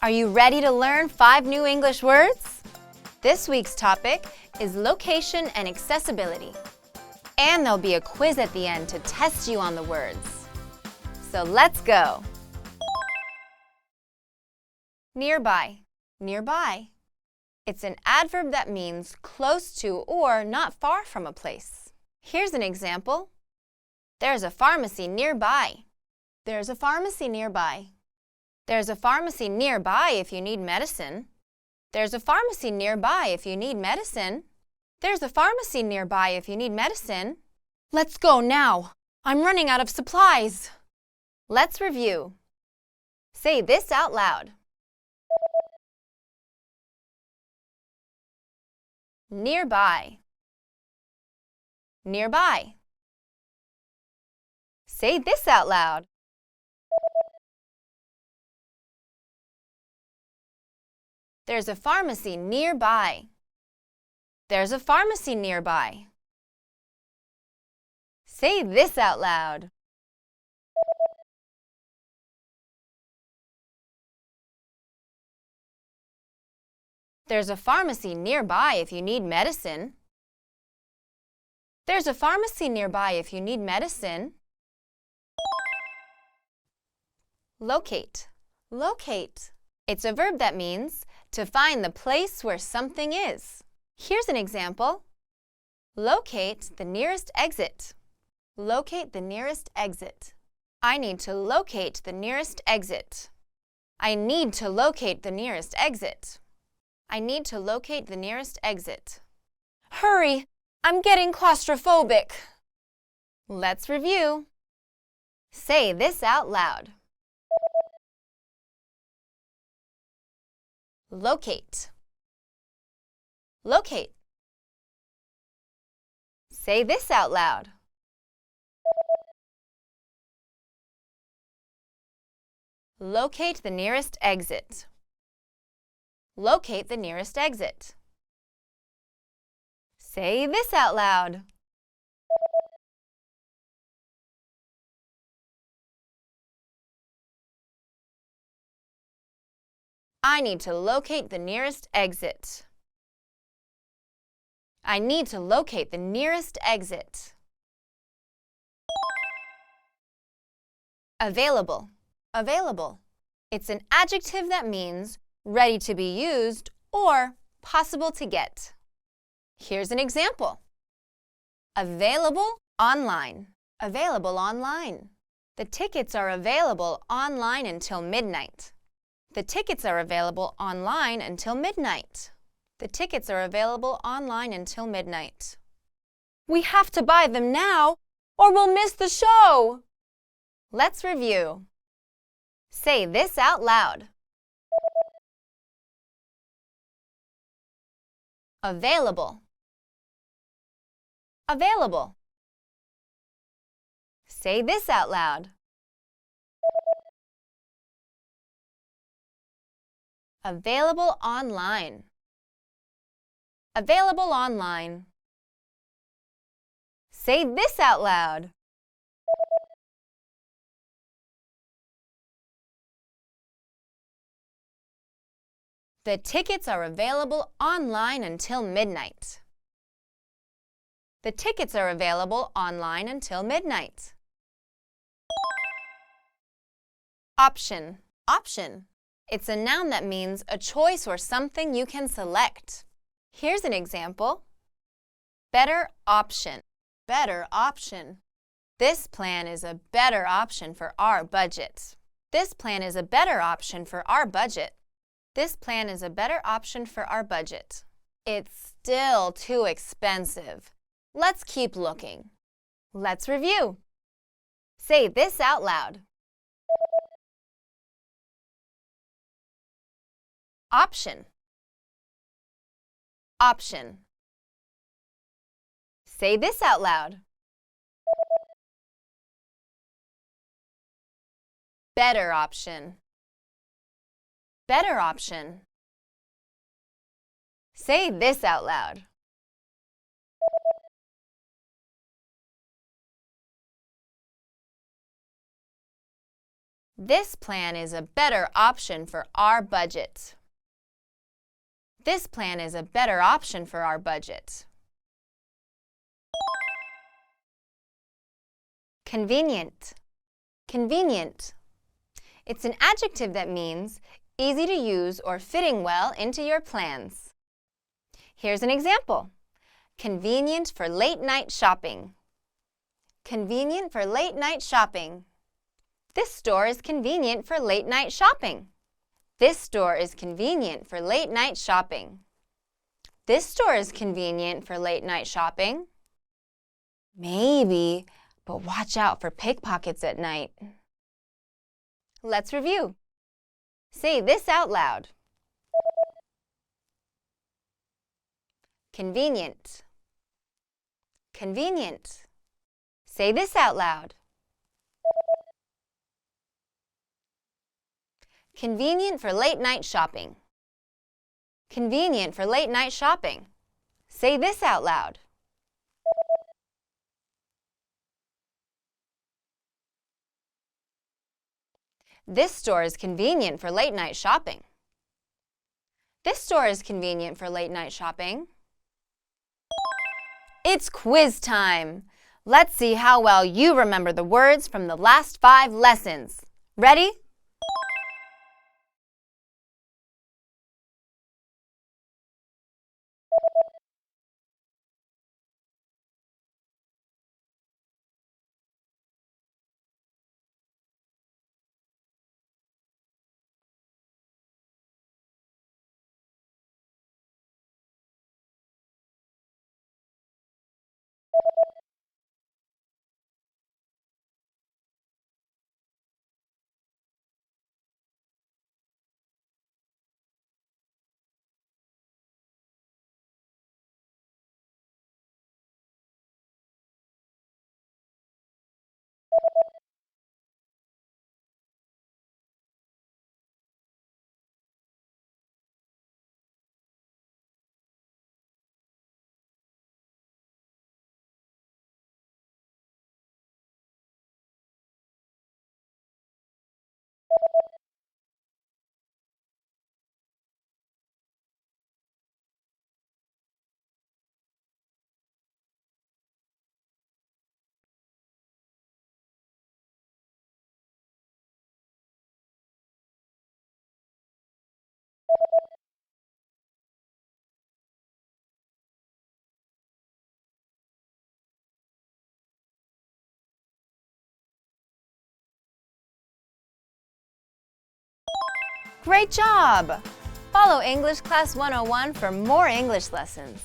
Are you ready to learn 5 new English words? This week's topic is location and accessibility. And there'll be a quiz at the end to test you on the words. So let's go! Nearby. Nearby. It's an adverb that means close to or not far from a place. Here's an example. There's a pharmacy nearby. There's a pharmacy nearby. There's a pharmacy nearby if you need medicine. There's a pharmacy nearby if you need medicine. There's a pharmacy nearby if you need medicine. Let's go now. I'm running out of supplies. Let's review. Say this out loud. Nearby. Nearby. Say this out loud. There's a pharmacy nearby. There's a pharmacy nearby. Say this out loud. There's a pharmacy nearby if you need medicine. There's a pharmacy nearby if you need medicine. Locate. Locate. It's a verb that means to find the place where something is. Here's an example. Locate the nearest exit. Locate the nearest exit. I need to locate the nearest exit. I need to locate the nearest exit. I need to locate the nearest exit. Hurry! I'm getting claustrophobic. Let's review. Say this out loud. Locate. Locate. Say this out loud. Locate the nearest exit. Locate the nearest exit. Say this out loud. I need to locate the nearest exit. I need to locate the nearest exit. Available. Available. It's an adjective that means ready to be used or possible to get. Here's an example. Available online. Available online. The tickets are available online until midnight. The tickets are available online until midnight. The tickets are available online until midnight. We have to buy them now or we'll miss the show. Let's review. Say this out loud. Available. Available. Say this out loud. Available online. Available online. Say this out loud. The tickets are available online until midnight. The tickets are available online until midnight. Option. Option. It's a noun that means a choice or something you can select. Here's an example. Better option. Better option. This plan is a better option for our budget. This plan is a better option for our budget. This plan is a better option for our budget. It's still too expensive. Let's keep looking. Let's review. Say this out loud. Option. Option. Say this out loud. Better option. Better option. Say this out loud. This plan is a better option for our budget. This plan is a better option for our budget. Convenient. Convenient. It's an adjective that means easy to use or fitting well into your plans. Here's an example. Convenient for late-night shopping. Convenient for late-night shopping. This store is convenient for late-night shopping. This store is convenient for late-night shopping. This store is convenient for late-night shopping. Maybe, but watch out for pickpockets at night. Let's review. Say this out loud. Convenient. Convenient. Say this out loud. Convenient for late-night shopping. Convenient for late-night shopping. Say this out loud. This store is convenient for late-night shopping. This store is convenient for late-night shopping. It's quiz time! Let's see how well you remember the words from the last 5 lessons. Ready? Great job! Follow English Class 101 for more English lessons.